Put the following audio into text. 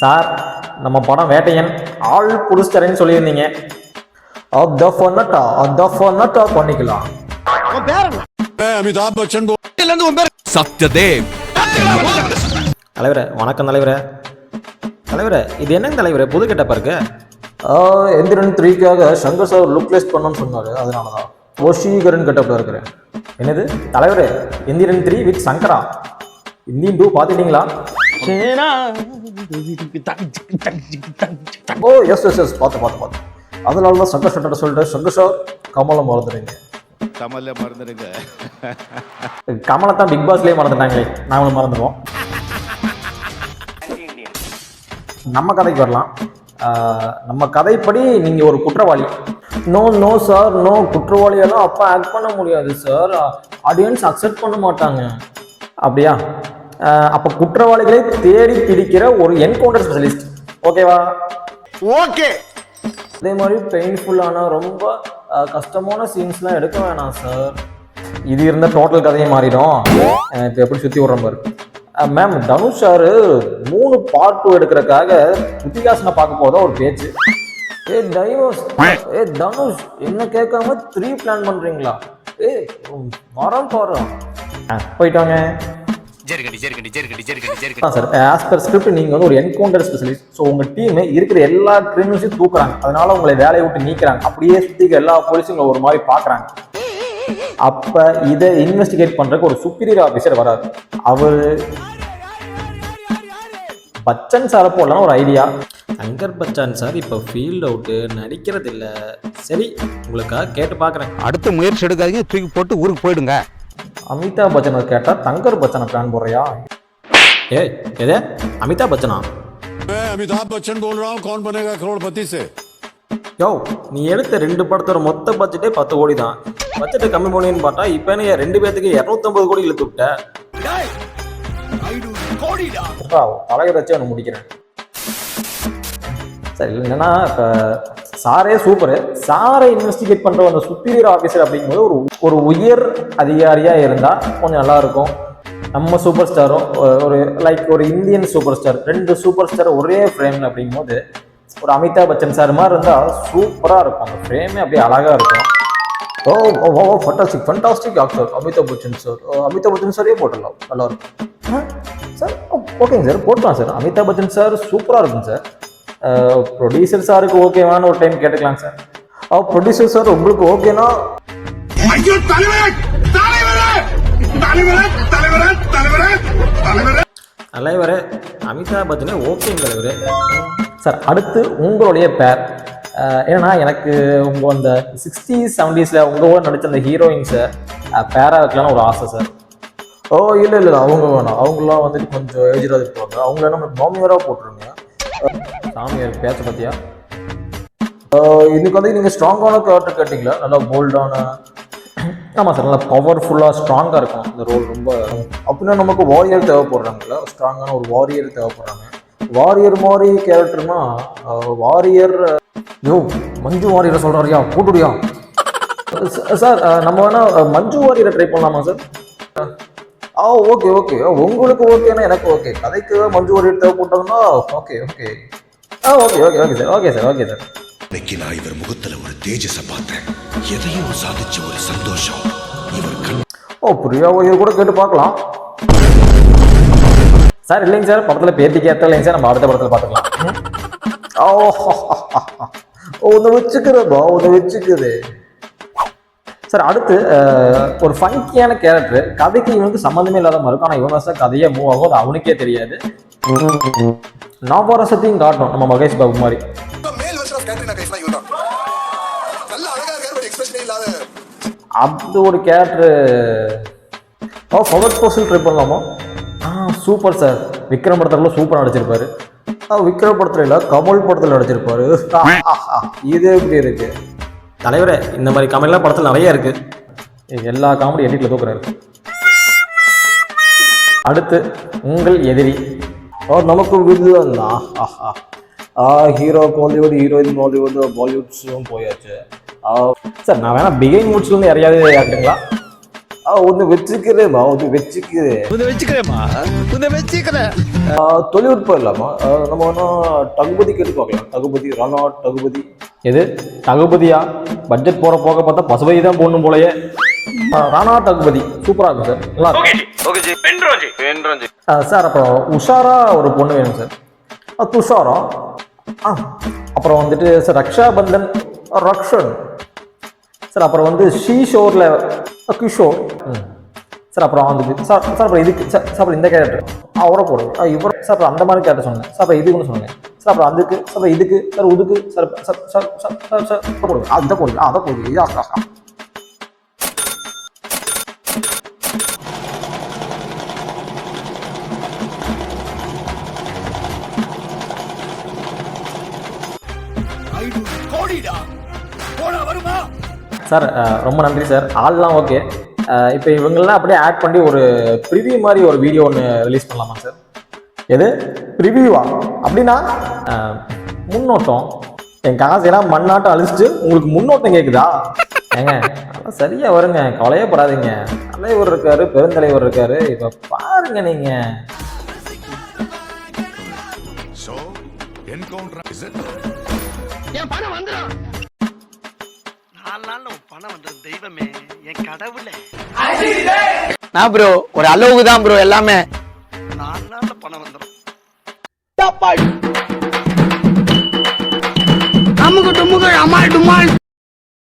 Sir நம்ம படம் வேட்டையன் ஆள் புடிச்சிட்டறேன்னு சொல்லியிருந்தீங்க. அத பண்ணிக்கலாம். அமிதாப் பச்சன் சத்யதேவ். தலைவரே வணக்கம் தலைவரே. தலைவரே இது என்னங்க தலைவரே புது கெட்டப்பா இருக்கு? எந்திரன் 3க்காக சங்கர் சார் லுக் லிஸ்ட் பண்ணணும்னு சொன்னாரு, அதனால தான் வசீகரன் கெட்டப்பில் இருக்கிறேன். என்னது தலைவரே எந்திரன் 3 வித் சங்கரா இந்தியன் 2 பார்த்துட்டீங்களா? ஓ எஸ் எஸ் எஸ் பார்த்து அதனால தான் சங்கர் சார்ட்ட சொல்லிட்டு சங்கர் சார் கமலை மறந்துடுங்க. கமலை தான் பிக் பாஸ்லேயே மறந்துட்டாங்களே, நாங்களும் மறந்துடுவோம். நம்ம கதைக்கு வரலாம். நம்ம கதைப்படி நீங்க ஒரு குற்றவாளி. நோ சார் நோ, குற்றவாளியெல்லாம் அப்போ ஆக்ட் பண்ண முடியாது சார், ஆடியன்ஸ் அக்செப்ட் பண்ண மாட்டாங்க. அப்படியா? அப்போ குற்றவாளிகளை தேடி பிடிக்கிற ஒரு என்கவுண்டர் ஸ்பெஷலிஸ்ட், ஓகேவா? ஓகே. அதே மாதிரி பெயின்ஃபுல்லான ரொம்ப கஷ்டமான சீன்ஸ்லாம் எடுக்க வேணாம் சார். இது இருந்த டோட்டல் கதையை மாறிடும். இப்போ எப்படி சுற்றி விடுற மாதிரி. மேம் தனுஷ் சார் 3 பார்ட் 2 எடுக்கிறதுக்காக ருத்திகாசனை பார்க்க போதா ஒரு பேச்சு. தனுஷ் என்ன கேட்காம 3 பிளான் பண்றீங்களா? வரோம் போயிட்டாங்க சார். ஆஸ் பர் ஸ்கிரிப்ட் நீங்க வந்து ஒரு என்கவுண்டர் ஸ்பெஷலிஸ்ட். ஸோ உங்க டீம் இருக்கிற எல்லா கிரிமினல்ஸையும் தூக்குறாங்க, அதனால உங்களை வேலையை விட்டு நீக்கிறாங்க. அப்படியே சுத்திக்க எல்லா போலீஸும் ஒரு மாதிரி பாக்குறாங்க. அப்ப இதை இன்வெஸ்டிகேட் பண்றதுக்கு ஒரு சுப்பீரியர் ஆபீசர் வராது. அவரு பச்சன் சாரை போடலாம் ஒரு ஐடியா. சங்கர் பச்சான் சார் இப்போ ஃபீல்ட் அவுட்டு, நடிக்கிறது இல்லை. சரி உங்களுக்காக கேட்டு பார்க்குறேன். அடுத்த முயற்சி எடுக்காதீங்க, தூக்கி போட்டு ஊருக்கு போயிடுங்க. அமிதாப் பச்சனை கேட்டால் தங்கர் பச்சனை பிளான் போடுறியா? ஏய் எதே அமிதாப் பச்சனா? அமிதாப் பச்சன் போல் ரहा हूं, कौन बनेगा करोड़पति से? யோ நீ எடுத்த 2 படத்தோட மொத்த பட்ஜெட்டே 10 கோடி தான். பட்ஜெட்டை கம்மி பண்ணுவேன்னு பார்த்தா இப்போ என்ன 2 பேர்த்துக்கு 250 கோடி இழுத்து விட்ட. தலைவர் வச்சு அவனை முடிக்கிறேன். சரி என்னன்னா இப்போ சாரே சூப்பரு. சாரை இன்வெஸ்டிகேட் பண்ற அந்த சுப்பீரியர் ஆஃபீஸர் அப்படிங்கும்போது ஒரு உயர் அதிகாரியா இருந்தா கொஞ்சம் நல்லா இருக்கும். நம்ம சூப்பர் ஸ்டாரும் ஒரு Indian super star, 2 super star ஒரே ஃப்ரேம்ல அப்படிங்கும்போது ஒரு அமிதாப் பச்சன் சார் மாதிரி இருந்தா சூப்பரா இருக்கும். அந்த ஃப்ரேமே அப்படியே அழகா இருக்கும். Fantastic actor Amitabh Bachchan sir. Amitabh Bachchan சாரே போட்டுடலாம், நல்லா இருக்கும் சார். ஓகேங்க சார் போட்டலாம் சார். அமிதாப் பச்சன் சார் சூப்பரா இருக்கும் சார். ப்ரொடியூசர் சாருக்கு ஓகேவான்னு ஒரு டைம் கேட்டுக்கலாம் சார். ப்ரொடியூசர் சார் உங்களுக்கு ஓகேனா? தலைவரே அமிதாப் பச்சனே ஓகேங்க தலைவரே. சார் அடுத்து உங்களுடைய பேர் ஏன்னா எனக்கு உங்க அந்த 60s 70s உங்க நடிச்ச அந்த ஹீரோயின்ஸை பேரா வைக்கலாம்னு ஒரு ஆசை சார். இல்லை அவங்க வேணாம், அவங்களாம் வந்துட்டு கொஞ்சம் ஏஜ்டாக இருப்பாங்க. அவங்கள நம்ம மாமியாராக போட்டுருங்க. சாமியார் பேச்ச பத்தியா? இதுக்கு வந்து நீங்கள் ஸ்ட்ராங்கான கேரக்டர் கேட்டிங்களா? நல்லா போல்டான. ஆமாம் சார், நல்லா பவர்ஃபுல்லாக ஸ்ட்ராங்காக இருக்கும் இந்த ரோல் ரொம்ப. அப்படின்னா நமக்கு வாரியர் தேவைப்படுறாங்களா? ஸ்ட்ராங்கான ஒரு வாரியர் தேவைப்படுறாங்க. வாரியர் மாதிரி கேரக்டர்னா வாரியர் மஞ்சு வாரியரை சொல்கிறாரியா? போட்டுடியா சார்? நம்ம வேணா மஞ்சு வாரியரை ட்ரை பண்ணலாமா சார்? ஓகே உங்களுக்கு ஓகேனா எனக்கு ஓகே. கதைக்கு மஞ்சு வாரியர் தேவைப்பட்டாங்கன்னா ஓகே சார். இன்னைக்கு நான் இவர் முகத்துல ஒரு தேஜஸ பார்த்தேன். எதையும் சாதிச்ச ஒரு சந்தோஷம் இவர் பிரியா வாரியர் கூட கேட்டு பார்க்கலாம் சார். இல்லைங்க சார், படத்துல பேட்டிக்கு ஏற்ற இல்லைங்க சார், நம்ம அடுத்த படத்துல பார்த்துக்கலாம். ஒன்று வச்சுக்குது சார். அடுத்து ஒரு ஃபங்கியான கேரக்டர், கதைக்கு இவனுக்கு சம்மந்தமே இல்லாத மாதிரி இருக்கும். ஆனால் இவங்க சார் கதையே மூவ் ஆகும், அது அவனுக்கே தெரியாது. நவரசத்தையும் காட்டணும் நம்ம மகேஷ் பாபு மாதிரி. அது ஒரு கேரக்டர். பவர் போஸ்டில் ட்ரை பண்ணலாமா? Super sir. விக்ரம் படத்துல சூப்பராக நடிச்சிருப்பாரு. விக்ரம் படத்துல இல்லை, கமல் படத்தில் நடிச்சிருப்பாரு. இது எப்படி இருக்கு தலைவரே? இந்த மாதிரி காமெடிலாம் படத்தில் நிறைய இருக்கு. எல்லா காமெடி எடிட்டில் தூக்குறாரு. அடுத்து உங்கள் எதிரி. நமக்கு வில்லன் தான். ஹீரோ கோலிவுட், ஹீரோயின் பாலிவுட், பாலிவுட்ஸும் போயாச்சு சார். நான் வேணா பிகைன் மூட்ஸ்லேருந்து யாரையாவது ஆக்குங்களா? ஒன்று வச்சுக்கிறேம்மா, ஒன்று வச்சுக்கிறேன். தொழில்நுட்பம் இல்லாமா நம்ம ஒன்றும் டகுபதி கேட்டு பார்க்கலாம். டகுபதி, ராணா டகுபதி. எது தகுபதியா? பட்ஜெட் போற போக பார்த்தா பசுபதி தான் போடணும் போலயே. ராணா டகுபதி சூப்பரா இருக்கும் சார், நல்லா இருக்கும் சார். அப்புறம் உஷாரா ஒரு பொண்ணு வேணும் சார், துஷாரா. அப்புறம் வந்துட்டு சார் ரக்ஷாபந்தன், ரக்ஷன் சார். அப்புறம் வந்து ஷீஷோர்ல கிஷோர் சார். அப்புறம் வந்துட்டு சார் சார் அப்புறம் இதுக்கு சார் அப்புறம் இந்த கேரக்டர் அவரை போடுது இவர சார். அப்புறம் அந்த மாதிரி கேரக்டர் சொன்னேன் சார். அப்புறம் இதுக்குன்னு சொன்னேன் சார். அப்புறம் அதுக்கு சார், அப்புறம் இதுக்கு சார், உதுக்கு sir sir sir sir sir sir போடுங்க, அதை போடுங்க, அதை போடுங்க. சார் ரொம்ப நன்றி சார். ஆள்லாம் ஓகே. இப்போ இவங்கெல்லாம் அப்படியே ஆட் பண்ணி ஒரு ப்ரிவியூ மாதிரி ஒரு வீடியோ ஒன்று ரிலீஸ் பண்ணலாமா சார்? எது ப்ரிவியூவா? அப்படின்னா முன்னோட்டம். என் காசெல்லாம் மண்ணாட்டம் அழிச்சிட்டு உங்களுக்கு முன்னோட்டம் கேட்குதா? ஏங்க அதெல்லாம் சரியா வருங்க, கவலையே படாதீங்க. தலைவர் இருக்காரு, பெருந்தலைவர் இருக்காரு, இப்போ பாருங்க நீங்க. என் பணம் வந்துடும். 4 நாள்ல உன் பணம் வந்துடும். தெய்வமே, என் கடவுளே. நான் ப்ரோ ஒரு அளவுக்கு தான் ப்ரோ எல்லாமே. 4 நாள்ல பணம் வந்துடும். அமுக்கு டுமுக்கு அமால் டுமால்.